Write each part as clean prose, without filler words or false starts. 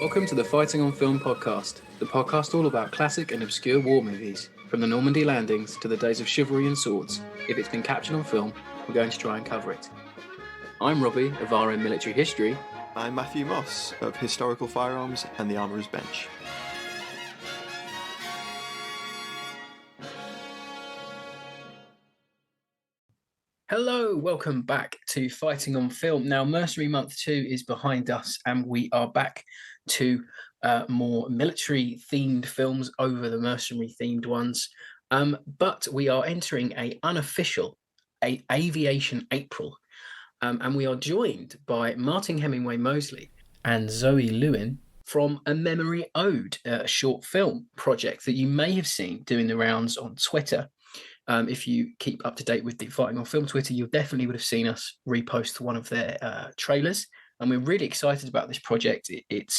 Welcome to the Fighting on Film podcast, the podcast all about classic and obscure war movies, from the Normandy landings to the days of chivalry and swords. If it's been captured on film, we're going to try and cover it. I'm Robbie of RM Military History. I'm Matthew Moss of Historical Firearms and the Armourer's Bench. Hello, welcome back to Fighting on Film. Now, Mercenary Month 2 is behind us, and we are back to more military-themed films over the mercenary-themed ones. But we are entering an unofficial Aviation April, and we are joined by Martin Hemingway-Mosely and Zoe Lewin from A Memory Ode, a short film project that you may have seen doing the rounds on Twitter. If you keep up to date with the Fighting on Film Twitter, you definitely would have seen us repost one of their trailers, and we're really excited about this project. It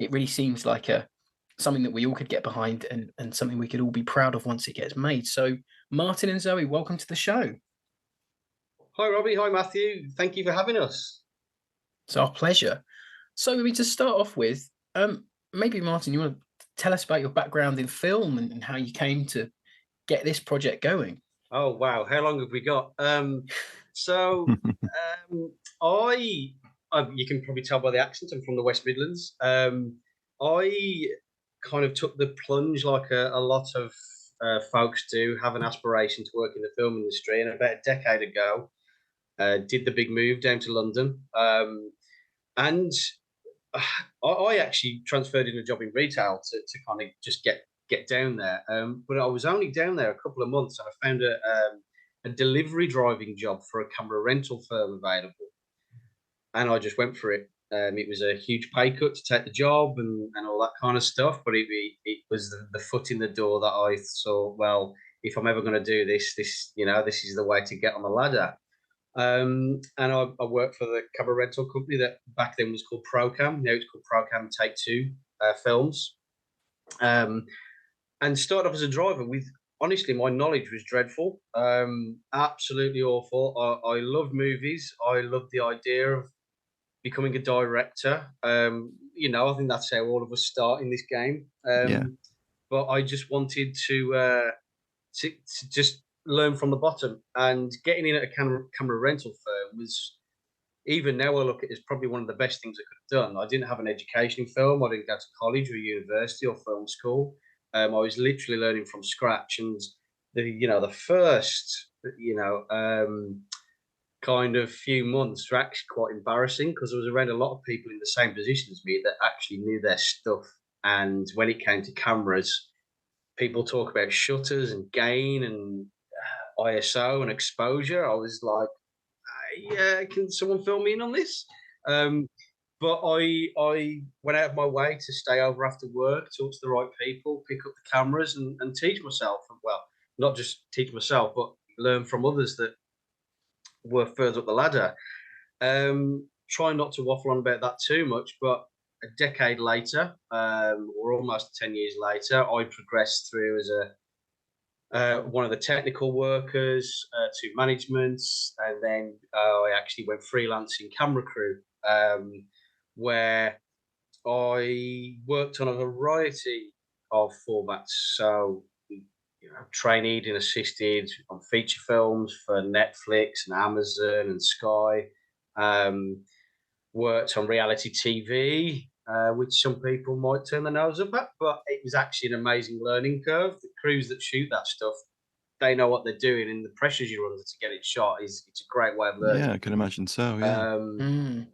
really seems like something that we all could get behind and something we could all be proud of once it gets made. So, Martin and Zoe, welcome to the show. Hi, Robbie. Hi, Matthew. Thank you for having us. It's our pleasure. So, maybe to start off with, maybe Martin, you want to tell us about your background in film and how you came to get this project going? Oh, wow. How long have we got? You can probably tell by the accent, I'm from the West Midlands. I kind of took the plunge like a lot of folks do, have an aspiration to work in the film industry. And about a decade ago, did the big move down to London. And I actually transferred in a job in retail to kind of just get down there. But I was only down there a couple of months, and I found a delivery driving job for a camera rental firm available. And I just went for it. It was a huge pay cut to take the job and all that kind of stuff. But it was the foot in the door that I thought, well, if I'm ever going to do this is the way to get on the ladder. And I worked for the camera rental company that back then was called Procam. Now it's called Procam Take Two Films. And started off as a driver with, honestly, my knowledge was dreadful, absolutely awful. I loved movies. I loved the idea of becoming a director. I think that's how all of us start in this game. But I just wanted to just learn from the bottom, and getting in at a camera rental firm was, even now I look at it, as probably one of the best things I could have done. I didn't have an education in film. I didn't go to college or university or film school. I was literally learning from scratch, and the first kind of few months were actually quite embarrassing, because I was around a lot of people in the same position as me that actually knew their stuff. And when it came to cameras, people talk about shutters and gain and ISO and exposure. I was like, yeah, can someone fill me in on this? But I went out of my way to stay over after work, talk to the right people, pick up the cameras and teach myself. Well, not just teach myself, but learn from others that were further up the ladder. Try not to waffle on about that too much, but a decade later, or almost 10 years later, I progressed through as one of the technical workers to management, and then I actually went freelance in camera crew, where I worked on a variety of formats. So, traineed and assisted on feature films for Netflix and Amazon and Sky. Worked on reality TV, which some people might turn their nose up at, but it was actually an amazing learning curve. The crews that shoot that stuff, they know what they're doing, and the pressures you're under to get it shot it's a great way of learning. Yeah, I can imagine so. Yeah.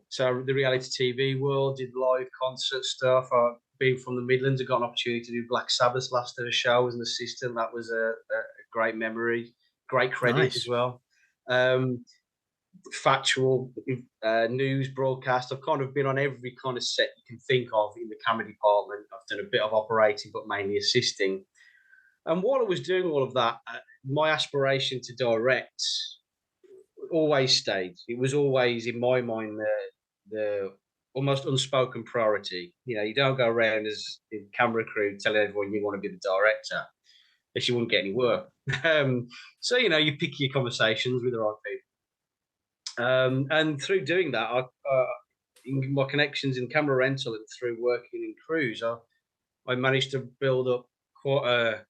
So the reality TV world, did live concert stuff. Being from the Midlands, I got an opportunity to do Black Sabbath's last ever show as an assistant. That was a great memory, great credit as well. Factual news broadcast. I've kind of been on every kind of set you can think of in the camera department. I've done a bit of operating, but mainly assisting. And while I was doing all of that, my aspiration to direct always stayed. It was always in my mind the almost unspoken priority. You don't go around as a camera crew telling everyone you want to be the director, if you wouldn't get any work. So you pick your conversations with the right people. And through doing that, my connections in camera rental and through working in crews, I managed to build up quite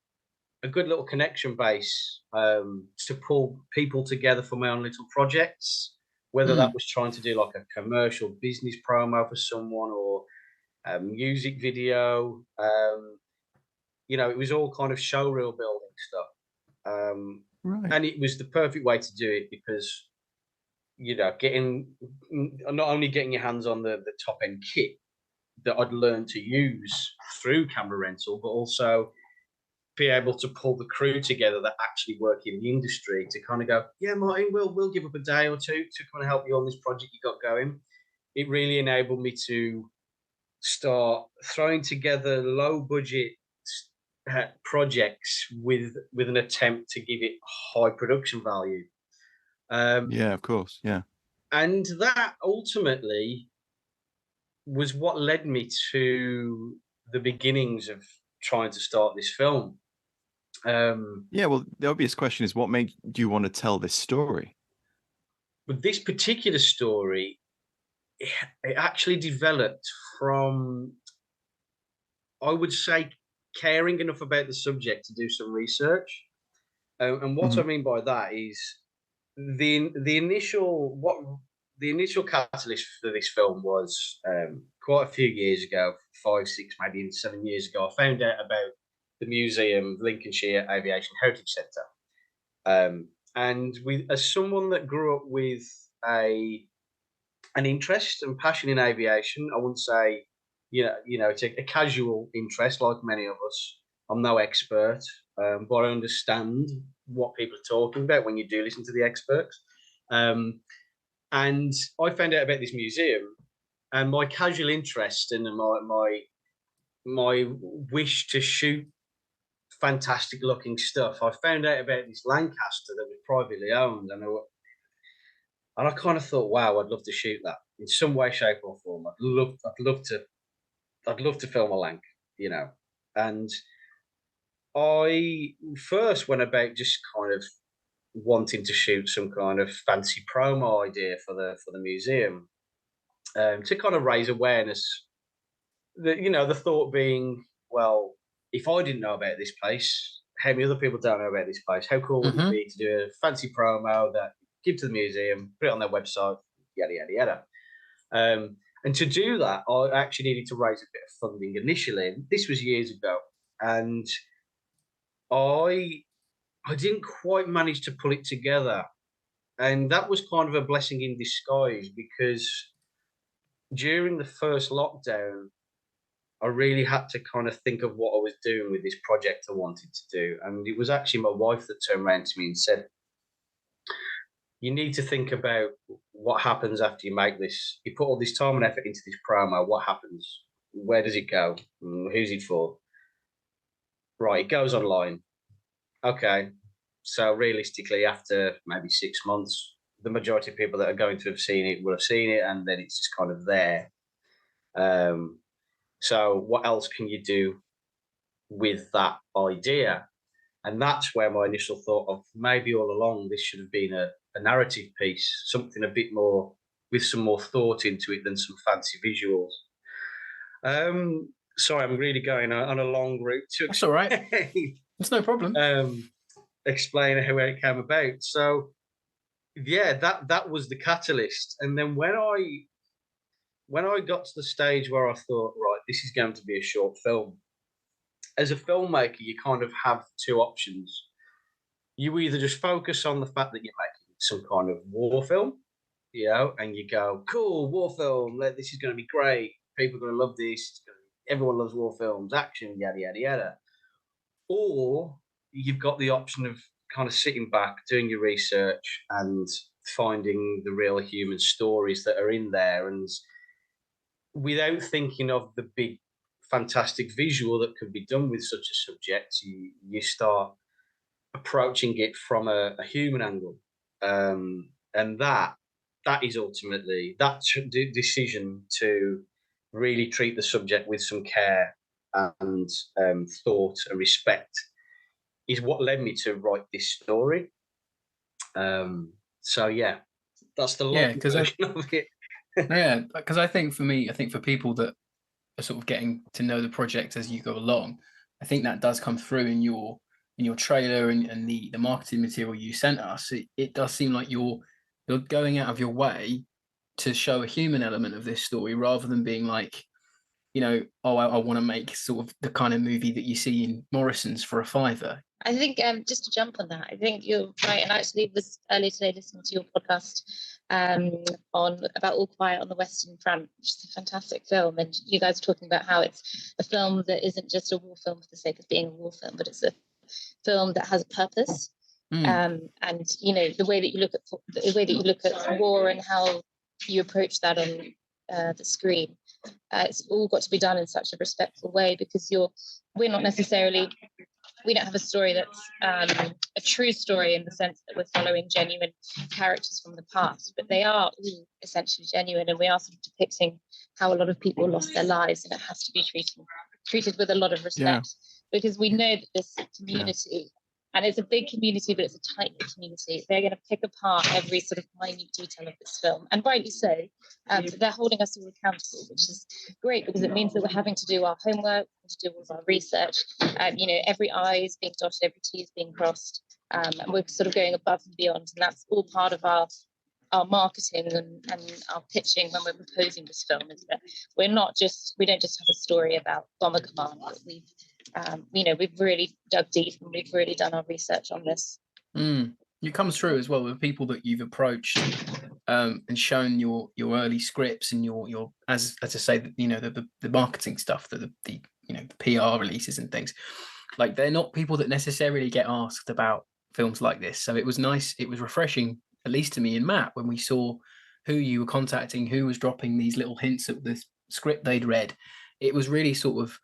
a good little connection base to pull people together for my own little projects, whether that was trying to do like a commercial business promo for someone or a music video. It was all kind of showreel building stuff. Right. And it was the perfect way to do it because, getting not only getting your hands on the top end kit that I'd learned to use through camera rental, but also be able to pull the crew together that actually work in the industry to kind of go, yeah, Martin, we'll give up a day or two to kind of help you on this project you got going. It really enabled me to start throwing together low budget projects with an attempt to give it high production value. Yeah, of course. Yeah. And that ultimately was what led me to the beginnings of trying to start this film. Yeah, well, the obvious question is, what made you want to tell this story? But this particular story, it actually developed from, I would say, caring enough about the subject to do some research. And what I mean by that is the initial catalyst for this film was quite a few years ago, 5, 6, maybe even 7 years ago. I found out about the museum, Lincolnshire Aviation Heritage Centre, and as someone that grew up with an interest and passion in aviation, I wouldn't say, it's a casual interest like many of us. I'm no expert, but I understand what people are talking about when you do listen to the experts. And I found out about this museum, and my casual interest and my wish to shoot fantastic looking stuff. I found out about this Lancaster that was privately owned, and I kind of thought, wow, I'd love to shoot that in some way, shape, or form. I'd love to film a Lanc, And I first went about just kind of wanting to shoot some kind of fancy promo idea for the museum, to kind of raise awareness. The thought being, well, if I didn't know about this place, how many other people don't know about this place? How cool would it be to do a fancy promo that give to the museum, put it on their website, yada yada yada. And to do that, I actually needed to raise a bit of funding initially. This was years ago, and I didn't quite manage to pull it together, and that was kind of a blessing in disguise because during the first lockdown, I really had to kind of think of what I was doing with this project I wanted to do. And it was actually my wife that turned around to me and said, you need to think about what happens after you make this. You put all this time and effort into this promo. What happens? Where does it go? Who's it for? Right, it goes online. Okay. So realistically, after maybe 6 months, the majority of people that are going to have seen it will have seen it, and then it's just kind of there. So what else can you do with that idea? And that's where my initial thought of maybe all along this should have been a narrative piece, something a bit more with some more thought into it than some fancy visuals. Sorry, I'm really going on a long route to That's all right. It's no problem. Explain how it came about. So yeah, that was the catalyst. And then when I got to the stage where I thought, right, this is going to be a short film. As a filmmaker, you kind of have two options. You either just focus on the fact that you're making some kind of war film, and you go, cool, war film, this is going to be great. People are going to love this. Everyone loves war films, action, yada, yada, yada. Or you've got the option of kind of sitting back, doing your research and finding the real human stories that are in there. And without thinking of the big, fantastic visual that could be done with such a subject, you start approaching it from a human angle. And that is ultimately that decision to really treat the subject with some care and thought and respect is what led me to write this story. So yeah, that's the long version of it. Yeah, because I think for people that are sort of getting to know the project as you go along, I think that does come through in your trailer and the marketing material you sent us. It does seem like you're going out of your way to show a human element of this story rather than being like, oh, I want to make sort of the kind of movie that you see in Morrison's for a fiver. I think just to jump on that, I think you're right. And I actually was earlier today listening to your podcast on about All Quiet on the Western Front, which is a fantastic film. And you guys are talking about how it's a film that isn't just a war film for the sake of being a war film, but it's a film that has a purpose. And the way that you look at war and how you approach that on the screen, it's all got to be done in such a respectful way, because we don't have a story that's a true story in the sense that we're following genuine characters from the past, but they are all essentially genuine, and we are sort of depicting how a lot of people lost their lives, and it has to be treated with a lot of respect, because we know that this community, and it's a big community, but it's a tight-knit community, they're going to pick apart every sort of minute detail of this film, and rightly so. They're holding us all accountable, which is great, because it means that we're having to do our homework, to do all of our research. Every I is being dotted, every T is being crossed, and we're sort of going above and beyond, and that's all part of our marketing and our pitching when we're proposing this film. Is that we don't just have a story about Bomber Command, but we've really dug deep and we've really done our research on this. It comes through as well with people that you've approached and shown your early scripts and your as I say, the marketing stuff, the PR releases and things. Like, they're not people that necessarily get asked about films like this. So it was nice, it was refreshing, at least to me and Matt, when we saw who you were contacting, who was dropping these little hints at the script they'd read. It was really sort of,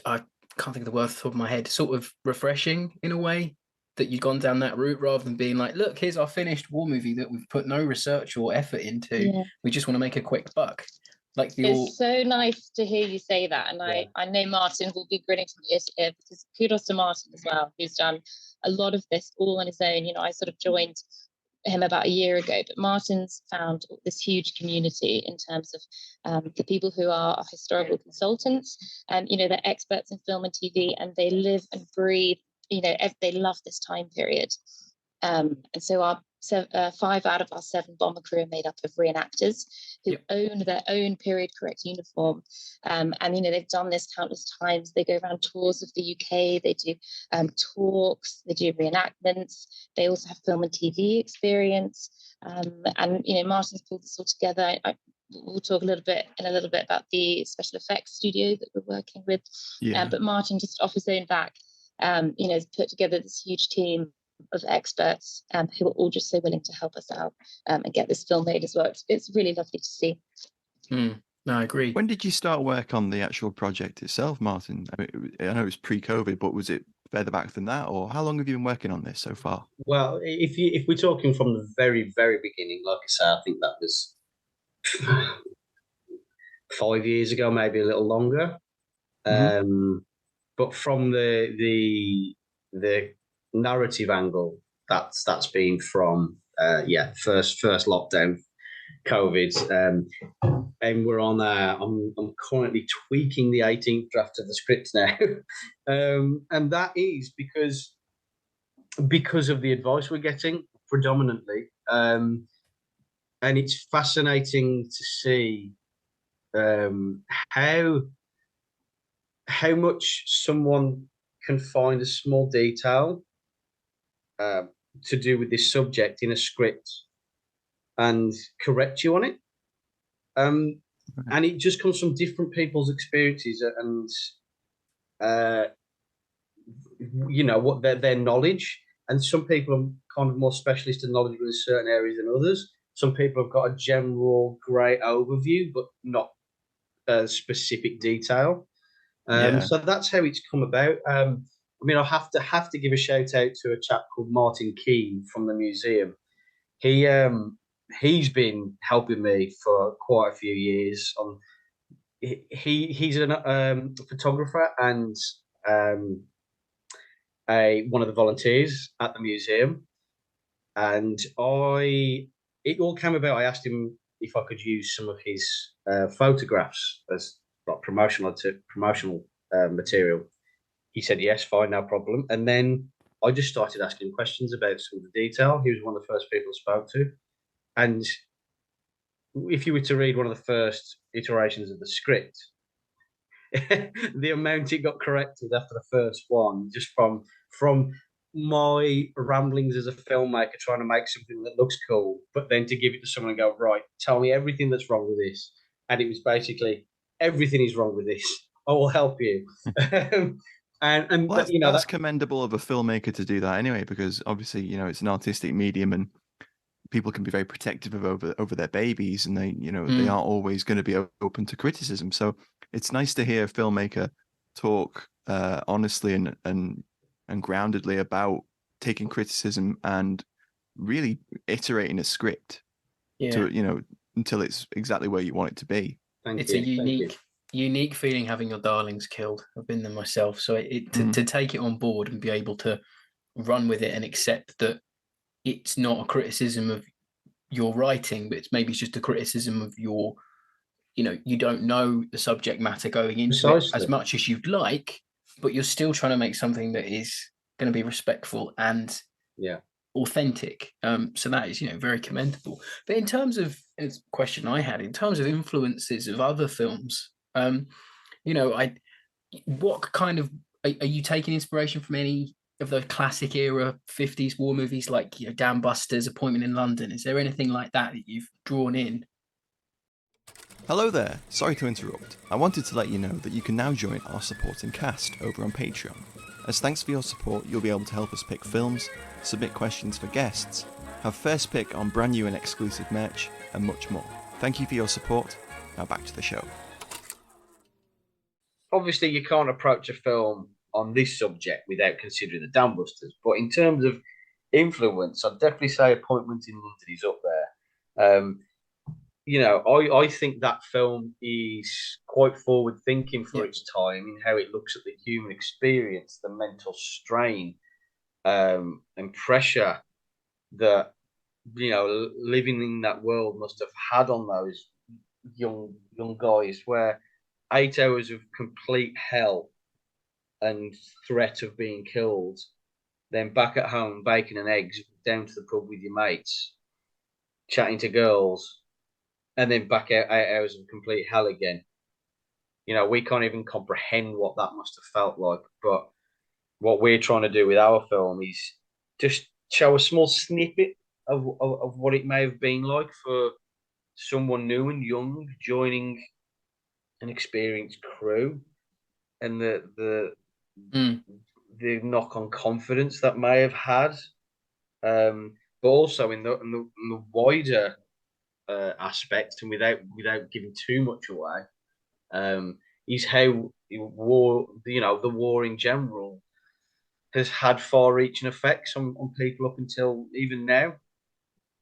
I can't think of the word off the top of my head, sort of refreshing in a way that you'd gone down that route, rather than being like, look, here's our finished war movie that we've put no research or effort into. Yeah. We just want to make a quick buck. It's so nice to hear you say that, and I know Martin will be grinning from ear to ear, because kudos to Martin as well, who's done a lot of this all on his own. I sort of joined him about a year ago, but Martin's found this huge community in terms of the people who are historical consultants, and they're experts in film and TV, and they live and breathe. They love this time period, and so our 5 out of our 7 bomber crew are made up of reenactors who own their own period correct uniform, and they've done this countless times. They go around tours of the UK, they do talks, they do reenactments, they also have film and TV experience, and Martin's pulled this all together. We'll talk in a little bit about the special effects studio that we're working with, but Martin, just off his own back, has put together this huge team of experts who are all just so willing to help us out and get this film made as well. It's really lovely to see. No, I agree. When did you start work on the actual project itself, Martin? I know it was pre-COVID, but was it further back than that, or how long have you been working on this so far? Well, if we're talking from the very, very beginning, like I say, I think that was 5 years ago, maybe a little longer. Mm-hmm. But from the narrative angle, that's been from first lockdown, COVID, and we're on. I'm currently tweaking the 18th draft of the script now, and that is because of the advice we're getting predominantly, and it's fascinating to see how much someone can find a small detail to do with this subject in a script and correct you on it. And it just comes from different people's experiences and what their knowledge. And some people are kind of more specialist in knowledge in certain areas than others. Some people have got a general great overview, but not a specific detail. So that's how it's come about. I have to give a shout out to a chap called Martin Keane from the museum. He's been helping me for quite a few years. He's a photographer and one of the volunteers at the museum. And it all came about. I asked him, if I could use some of his photographs as like promotional material. He said yes, fine, no problem. And then I just started asking questions about some of the detail. He was one of the first people I spoke to. And if you were to read one of the first iterations of the script, the amount it got corrected after the first one, just from my ramblings as a filmmaker trying to make something that looks cool, but then to give it to someone and go, right, tell me everything that's wrong with this. And it was basically, everything is wrong with this. I will help you. And Well, you know, that's commendable of a filmmaker to do that anyway, because obviously, you know, it's an artistic medium and people can be very protective of over their babies, and they, you know, they aren't always going to be open to criticism. So it's nice to hear a filmmaker talk honestly and groundedly about taking criticism and really iterating a script to, you know, until it's exactly where you want it to be. It's a unique feeling having your darlings killed. I've been there myself. So to take it on board and be able to run with it and accept that it's not a criticism of your writing, but it's maybe just a criticism of your, you know, you don't know the subject matter going into it as much as you'd like, but you're still trying to make something that is going to be respectful and authentic. So that is, you know, very commendable. But in terms of a question I had, in terms of influences of other films, you know, what kind of are you taking inspiration from any of the classic era 50s war movies like, you know, Dam Busters, Appointment in London? Is there anything like that you've drawn in? Hello there, sorry to interrupt. I wanted to let you know that you can now join our supporting cast over on Patreon. As thanks for your support, you'll be able to help us pick films, submit questions for guests, have first pick on brand new and exclusive merch, and much more. Thank you for your support. Now back to the show. Obviously, you can't approach a film on this subject without considering the Dam Busters, but in terms of influence, I'd definitely say Appointment in London is up there. You know, I think that film is quite forward thinking for its time in how it looks at the human experience, the mental strain and pressure that, you know, living in that world must have had on those young guys, where 8 hours of complete hell and threat of being killed, then back at home bacon and eggs, down to the pub with your mates, chatting to girls, and then back out 8 hours of complete hell again. You know, we can't even comprehend what that must have felt like. But what we're trying to do with our film is just show a small snippet of what it may have been like for someone new and young joining an experienced crew, and the knock-on confidence that may have had. But also in the wider aspect, and without giving too much away, is how war, you know, the war in general has had far-reaching effects on people up until even now,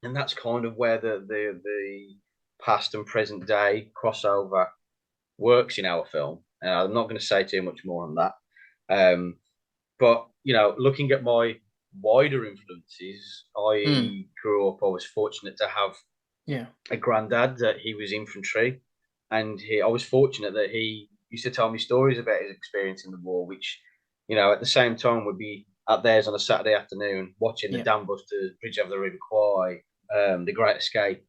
and that's kind of where the past and present day crossover works in our film. And I'm not going to say too much more on that. But you know, looking at my wider influences, I grew up. I was fortunate to have a granddad that he was infantry, and I was fortunate that he used to tell me stories about his experience in the war, which, you know, at the same time would be at theirs on a Saturday afternoon watching the Dam Busters, Bridge over the River Kwai, The Great Escape.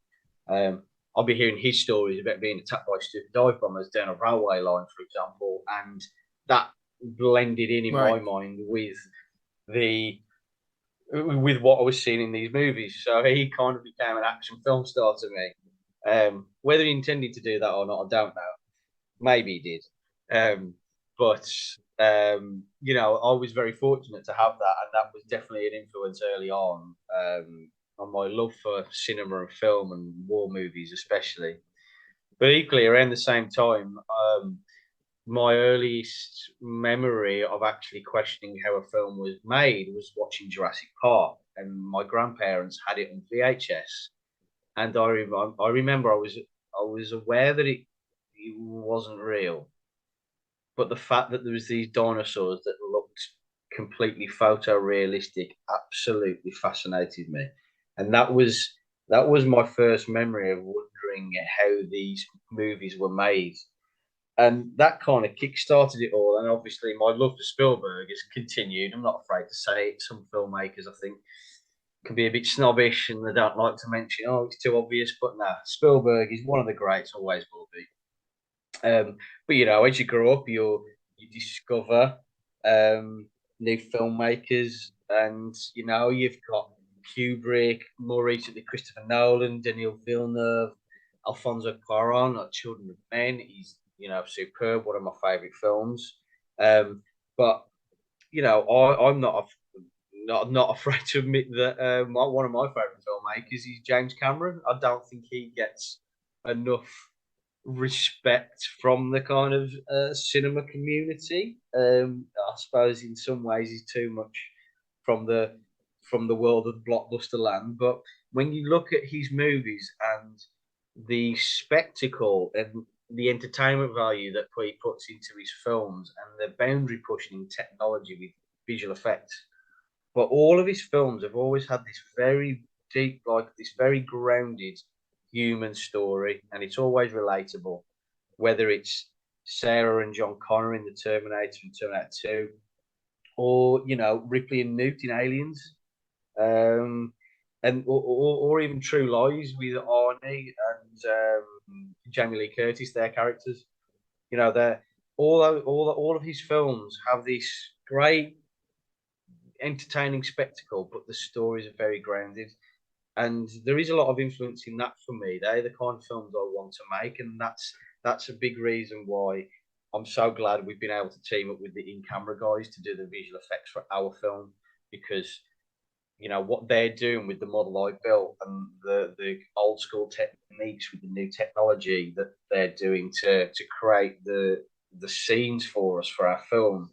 I'll be hearing his stories about being attacked by stupid dive bombers down a railway line, for example, and that blended in my mind with what I was seeing in these movies. So he kind of became an action film star to me. Whether he intended to do that or not, I don't know. Maybe he did. But you know, I was very fortunate to have that, and that was definitely an influence early on my love for cinema and film and war movies especially. But equally, around the same time, my earliest memory of actually questioning how a film was made was watching Jurassic Park, and my grandparents had it on VHS. And I remember I was aware that it wasn't real, but the fact that there was these dinosaurs that looked completely photorealistic absolutely fascinated me. And that was That was my first memory of wondering how these movies were made. And that kind of kick-started it all. And obviously, my love for Spielberg has continued. I'm not afraid to say it. Some filmmakers, I think, can be a bit snobbish and they don't like to mention, oh, it's too obvious. But no, Spielberg is one of the greats, always will be. But you know, as you grow up, you discover new filmmakers, and you know, you've got Kubrick, more recently Christopher Nolan, Denis Villeneuve, Alfonso Cuarón, like Children of Men. He's, you know, superb. One of my favorite films. But you know, I'm not afraid to admit that one of my favorite filmmakers is James Cameron. I don't think he gets enough respect from the kind of cinema community. I suppose in some ways he's too much from the world of blockbuster land. But when you look at his movies and the spectacle and the entertainment value that he puts into his films and the boundary pushing technology with visual effects, but all of his films have always had this very deep, like this very grounded human story, and it's always relatable. Whether it's Sarah and John Connor in The Terminator and Terminator 2, or you know Ripley and Newt in Aliens, and or even True Lies with Arnie and Jamie Lee Curtis, their characters. You know, they're all of his films have this great entertaining spectacle, but the stories are very grounded. And there is a lot of influence in that for me. They're the kind of films I want to make, and that's a big reason why I'm so glad we've been able to team up with the in-camera guys to do the visual effects for our film, because you know what they're doing with the model I built and the old school techniques with the new technology that they're doing to create the scenes for us for our film,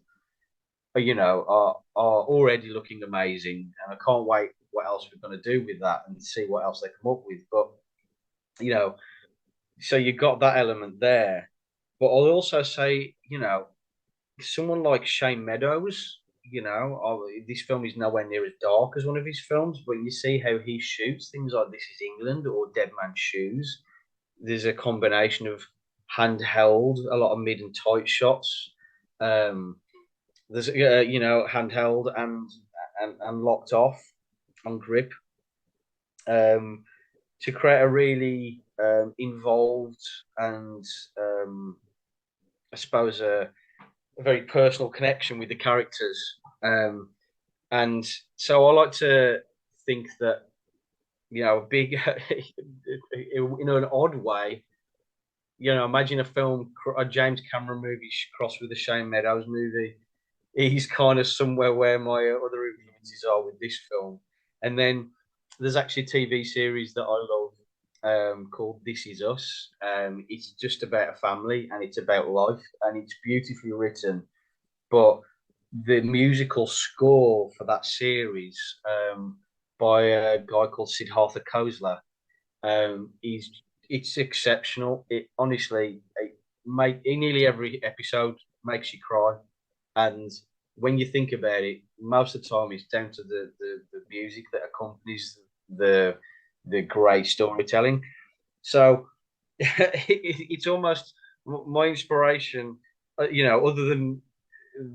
you know, are already looking amazing, and I can't wait what else we're going to do with that and see what else they come up with. But you know, so you got that element there, but I'll also say, you know, someone like Shane Meadows, you know, this film is nowhere near as dark as one of his films, but you see how he shoots things like This Is England or Dead Man's Shoes. There's a combination of handheld, a lot of mid and tight shots. There's you know, handheld and locked off on grip, to create a really involved and I suppose a very personal connection with the characters. And so I like to think that, you know, a big, in an odd way, you know, imagine a James Cameron movie crossed with a Shane Meadows movie. He's kind of somewhere where my other influences are with this film. And then there's actually a TV series that I love called This Is Us. It's just about a family and it's about life and it's beautifully written. But the musical score for that series by a guy called Siddhartha Khosla it's exceptional. It honestly, nearly every episode makes you cry. And when you think about it, most of the time it's down to the music that accompanies the great storytelling. So it's almost my inspiration, you know, other than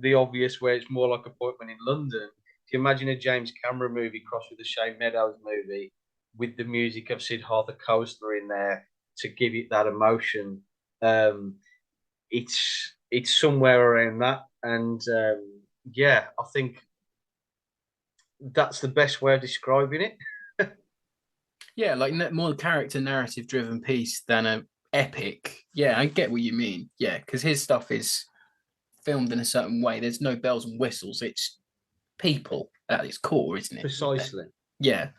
the obvious where it's more like Appointment in London. If you imagine a James Cameron movie crossed with a Shane Meadows movie with the music of Siddhartha Khosla in there to give it that emotion, it's somewhere around that. And yeah, I think that's the best way of describing it. Yeah, like more character narrative driven piece than a epic. Yeah, I get what you mean. Yeah, because his stuff is filmed in a certain way. There's no bells and whistles. It's people at its core, isn't it? Precisely. Yeah.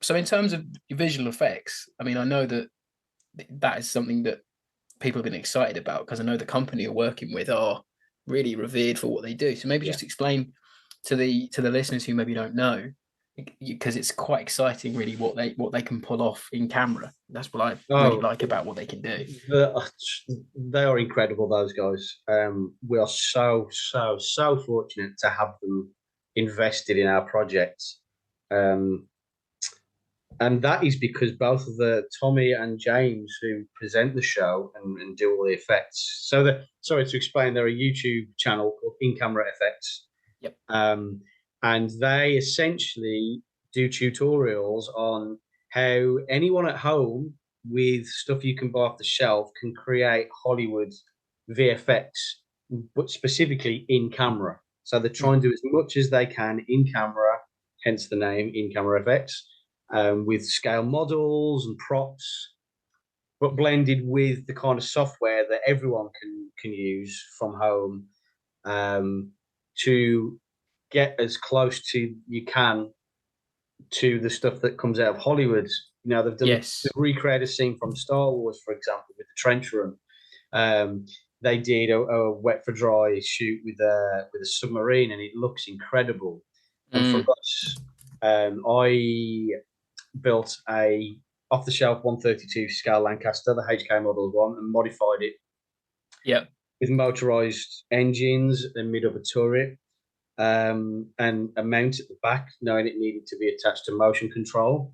So in terms of visual effects, I mean, I know that is something that people have been excited about, because I know the company you're working with are really revered for what they do. So maybe just explain to the listeners who maybe don't know, because it's quite exciting really what they can pull off in camera. That's what I really like about what they can do. They are incredible, those guys. We are so fortunate to have them invested in our projects. And that is because both of the Tommy and James who present the show and do all the effects. So sorry to explain, they're a YouTube channel called In Camera Effects. Yep. And they essentially do tutorials on how anyone at home with stuff you can buy off the shelf can create Hollywood VFX, but specifically in camera. So they try and do as much as they can in camera, hence the name In Camera Effects, with scale models and props, but blended with the kind of software that everyone can use from home, to get as close to you can to the stuff that comes out of Hollywood. You know, they've recreated a scene from Star Wars, for example, with the trench run. They did a wet for dry shoot with a submarine, and it looks incredible. And for us, I built a off-the-shelf 132 scale Lancaster, the HK Model 1, and modified it. Yeah. With motorized engines and mid-upper turret, and a mount at the back, knowing it needed to be attached to motion control.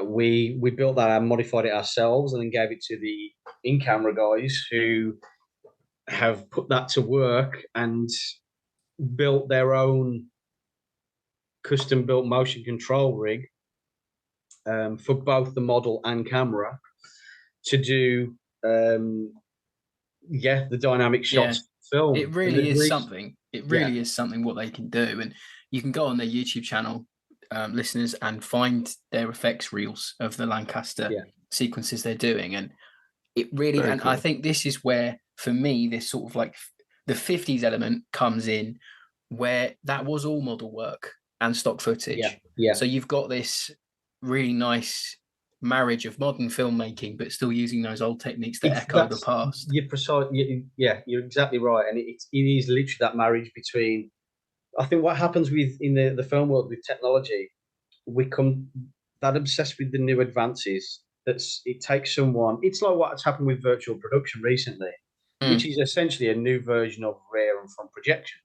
We built that and modified it ourselves, and then gave it to the in-camera guys who have put that to work and built their own custom-built motion control rig for both the model and camera to do the dynamic shots film. It really is something. It really is something what they can do. And you can go on their YouTube channel, listeners, and find their effects reels of the Lancaster sequences they're doing. And it really, Very and cool. I think this is where, for me, this sort of like the 50s element comes in, where that was all model work and stock footage. So you've got this really nice marriage of modern filmmaking, but still using those old techniques that echo the past. You're precise. You're exactly right, and it is literally that marriage between. I think what happens in the film world with technology, we come that obsessed with the new advances. It takes someone. It's like what's happened with virtual production recently, which is essentially a new version of rear and front projection.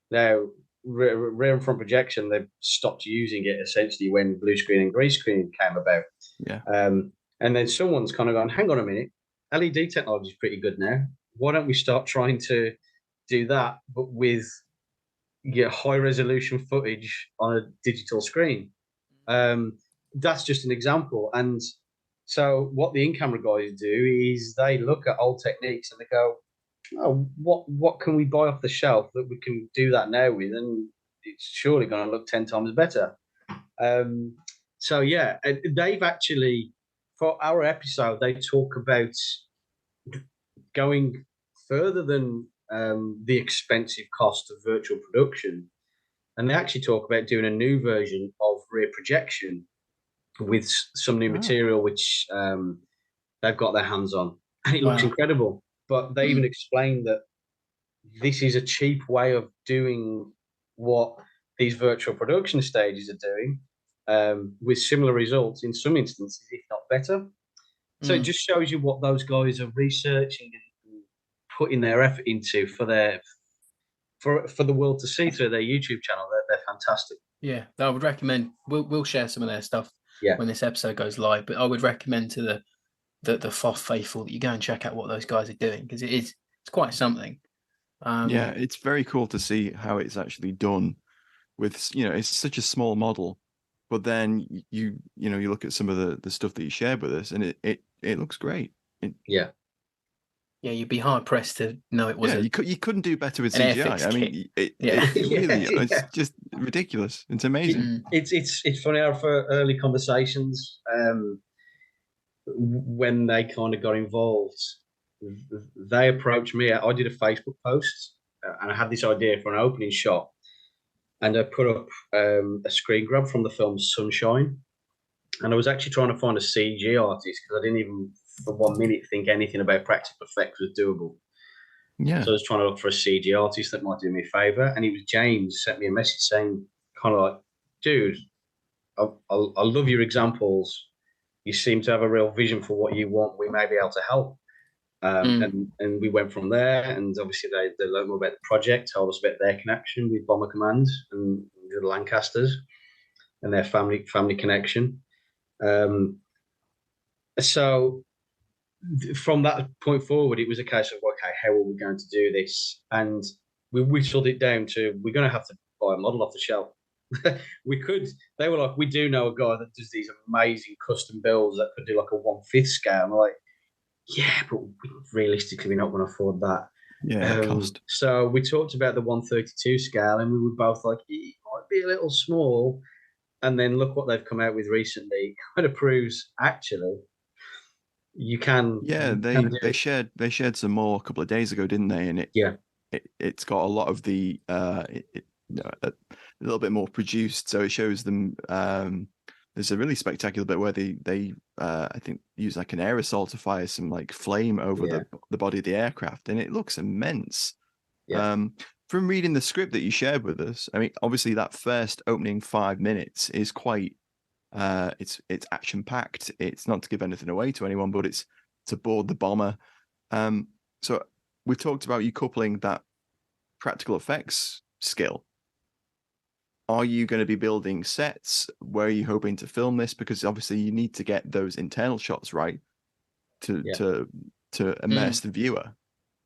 Now, rear and front projection, they've stopped using it essentially when blue screen and grey screen came about. Yeah. And then someone's kind of gone, hang on a minute, LED technology is pretty good now. Why don't we start trying to do that, but with high resolution footage on a digital screen? That's just an example. And so what the in-camera guys do is they look at old techniques and they go, oh, what can we buy off the shelf that we can do that now with? And it's surely going to look 10 times better. So they've actually, for our episode, they talk about going further than the expensive cost of virtual production. And they actually talk about doing a new version of rear projection with some new material, which they've got their hands on. And it looks incredible. But they even explained that this is a cheap way of doing what these virtual production stages are doing, with similar results in some instances, if not better. So it just shows you what those guys are researching and putting their effort into for the world to see through their YouTube channel. They're fantastic. Yeah, I would recommend. We'll share some of their stuff when this episode goes live. But I would recommend to the FOF faithful that you go and check out what those guys are doing, because it's quite something. It's very cool to see how it's actually done. With it's such a small model, but then you look at some of the stuff that you shared with us, and it looks great. You'd be hard pressed to know it was. You couldn't do better with CGI. I mean, it's just ridiculous. It's amazing. It's funny how for early conversations, when they kind of got involved, they approached me. I did a Facebook post, and I had this idea for an opening shot, and I put up a screen grab from the film Sunshine, and I was actually trying to find a CG artist because I didn't even for 1 minute think anything about practical effects was doable. So I was trying to look for a CG artist that might do me a favour, and it was James sent me a message saying, kind of like, dude, I love your examples. You seem to have a real vision for what you want. We may be able to help. And we went from there, and obviously they learned more about the project, told us about their connection with Bomber Command and the Lancasters. and their family connection. So from that point forward, it was a case of, okay, how are we going to do this? And we whittled it down to, we're going to have to buy a model off the shelf. They were like, we do know a guy that does these amazing custom builds that could do like a 1/5 scale. And we're like, yeah, but realistically, we're not going to afford that. Yeah, cost. So we talked about the 1/32 scale, and we were both like, it might be a little small. And then look what they've come out with recently. It kind of proves, actually, you can. Yeah, they shared some more a couple of days ago, didn't they? And it's got a lot of the a little bit more produced, so it shows them. There's a really spectacular bit where they I think use like an aerosol to fire some like flame over the body of the aircraft, and it looks immense. Yeah. From reading the script that you shared with us, I mean, obviously that first opening 5 minutes is quite it's action packed. It's not to give anything away to anyone, but it's to board the bomber. So we've talked about you coupling that practical effects skill. Are you going to be building sets? Where are you hoping to film this? Because obviously you need to get those internal shots right to immerse the viewer.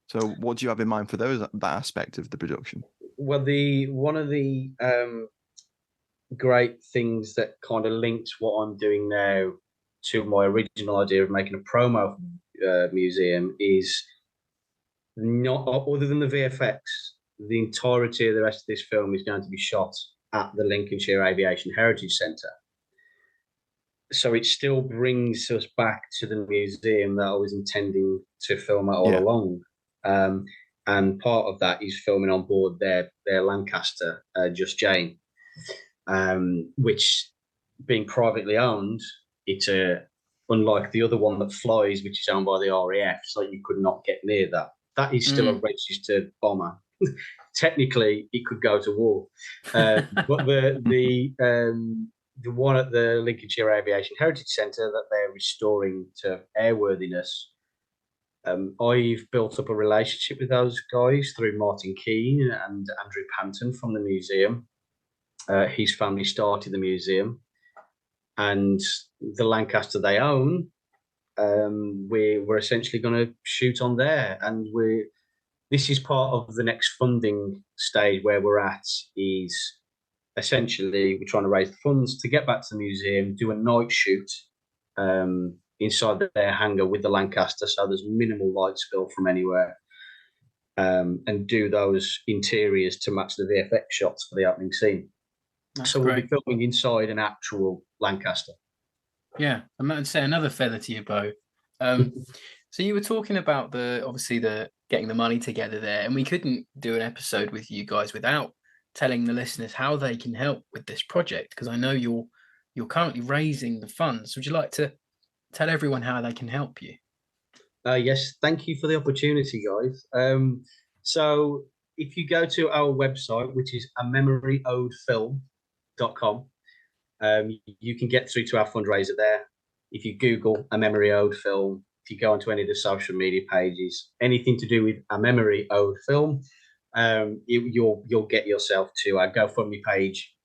So what do you have in mind for that aspect of the production? Well, one of the great things that kind of links what I'm doing now to my original idea of making a promo museum is, not other than the VFX, the entirety of the rest of this film is going to be shot at the Lincolnshire Aviation Heritage Centre. So it still brings us back to the museum that I was intending to film at all along. And part of that is filming on board their Lancaster, Just Jane, which, being privately owned, it's unlike the other one that flies, which is owned by the RAF, so you could not get near that. That is still a registered bomber. Technically, it could go to war, but the one at the Lincolnshire Aviation Heritage Centre that they're restoring to airworthiness, I've built up a relationship with those guys through Martin Keane and Andrew Panton from the museum. His family started the museum, and the Lancaster they own, we're essentially going to shoot on there, and this is part of the next funding stage where we're at. Is essentially we're trying to raise the funds to get back to the museum, do a night shoot inside their hangar with the Lancaster, so there's minimal light spill from anywhere, and do those interiors to match the VFX shots for the opening scene. That's so great. We'll be filming inside an actual Lancaster. Yeah, I might say another feather to your bow. So you were talking about the getting the money together there, and we couldn't do an episode with you guys without telling the listeners how they can help with this project, because I know you're currently raising the funds. Would you like to tell everyone how they can help you? Yes, thank you for the opportunity, guys. So if you go to our website, which is amemoryodefilm.com, you can get through to our fundraiser there. If you Google A Memory Ode Film, if you go onto any of the social media pages, anything to do with A Memory Ode Film, you'll get yourself to our GoFundMe page,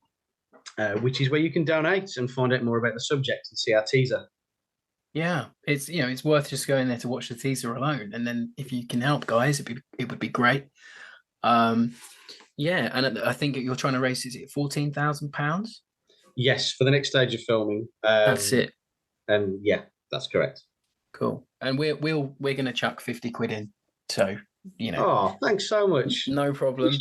which is where you can donate and find out more about the subject and see our teaser. Yeah, it's worth just going there to watch the teaser alone, and then if you can help, guys, it would be great. Yeah, and I think you're trying to raise, is it £14,000? Yes, for the next stage of filming. That's it. And yeah, that's correct. Cool. And we're going to chuck 50 quid in. So, Oh, thanks so much. No problem.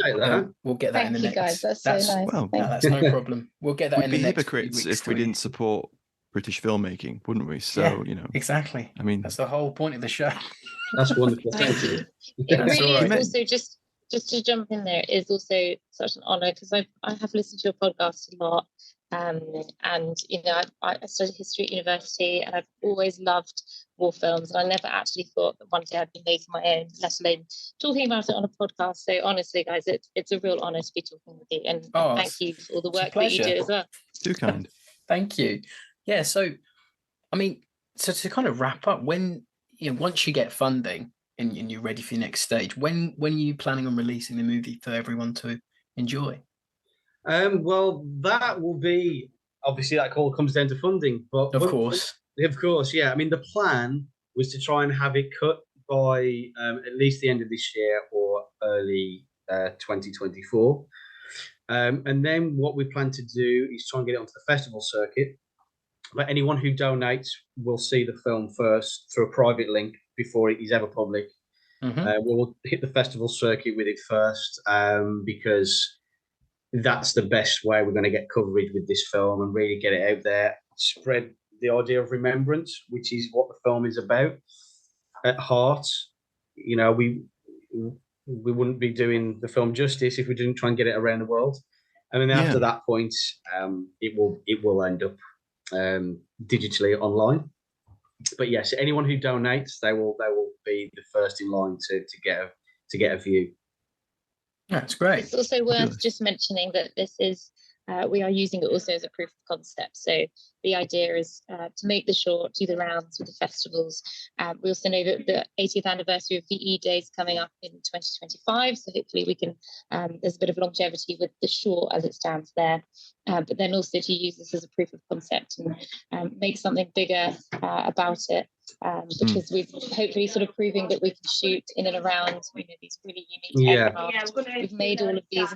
We'll get that in the next. Guys, that's so nice. Well, that's no problem. We'll get that in the next. We'd be hypocrites if we didn't support British filmmaking, wouldn't we? So, exactly. I mean, that's the whole point of the show. That's wonderful. Thank you. It really is also just to jump in there, is also such an honour, because I have listened to your podcast a lot. And I studied history at university, and I've always loved war films, and I never actually thought that one day I'd be making my own, let alone talking about it on a podcast. So honestly, guys, it's a real honour to be talking with you, and thank you for all the work that you do as well. Too kind. Thank you. Yeah, so I mean, so to kind of wrap up, when once you get funding and you're ready for your next stage, when are you planning on releasing the movie for everyone to enjoy? Well, that will be obviously that all comes down to funding. But Of course. Yeah. I mean, the plan was to try and have it cut by at least the end of this year or early 2024. And then what we plan to do is try and get it onto the festival circuit. But anyone who donates will see the film first through a private link before it is ever public. We'll hit the festival circuit with it first because that's the best way we're going to get coverage with this film and really get it out there, spread the idea of remembrance, which is what the film is about at heart. You know, we wouldn't be doing the film justice if we didn't try and get it around the world. And then after that point, it will end up digitally online. But yes, anyone who donates, they will be the first in line to get a view. That's great. It's also worth just mentioning that this is we are using it also as a proof of concept. So the idea is to make the short, do the rounds with the festivals. We also know that the 80th anniversary of VE Day is coming up in 2025. So hopefully we can, there's a bit of longevity with the short as it stands there. But then also to use this as a proof of concept and make something bigger about it. Because we've hopefully sort of proving that we can shoot in and around, these really unique aircraft. We've made all of these,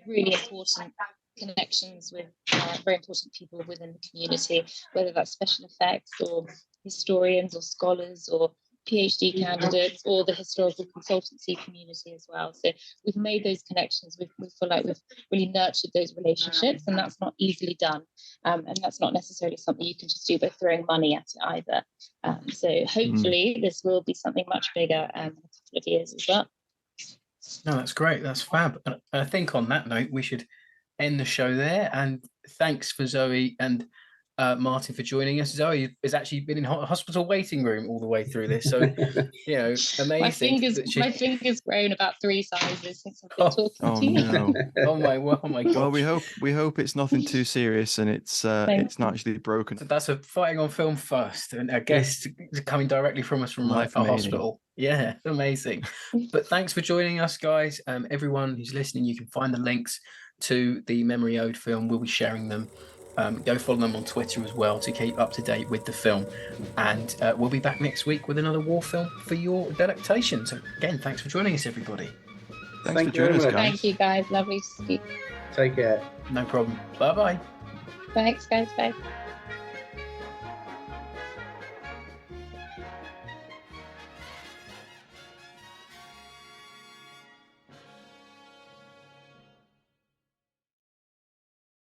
really important connections with very important people within the community, whether that's special effects or historians or scholars or PhD candidates or the historical consultancy community as well. So we've made those connections. We feel like we've really nurtured those relationships, and that's not easily done. And that's not necessarily something you can just do by throwing money at it either. So hopefully this will be something much bigger in a couple of years as well. No, that's great. That's fab. And I think on that note, we should end the show there. And thanks for Zoe and Martin for joining us. Zoe has actually been in hospital waiting room all the way through this, so amazing. My finger's grown about 3 sizes since I've been talking to you. No. oh my god. Well, we hope it's nothing too serious and it's not actually broken. So that's a Fighting on Film first, and a guest coming directly from us from a hospital. Yeah, amazing. But thanks for joining us, guys. Everyone who's listening, you can find the links to the Memory Ode film. We'll be sharing them. Go follow them on Twitter as well to keep up to date with the film. And we'll be back next week with another war film for your delectation. So again, thanks for joining us, everybody. Thanks for joining us, guys. Thank you, guys. Lovely to speak. Take care. No problem. Bye-bye. Thanks, guys. Bye.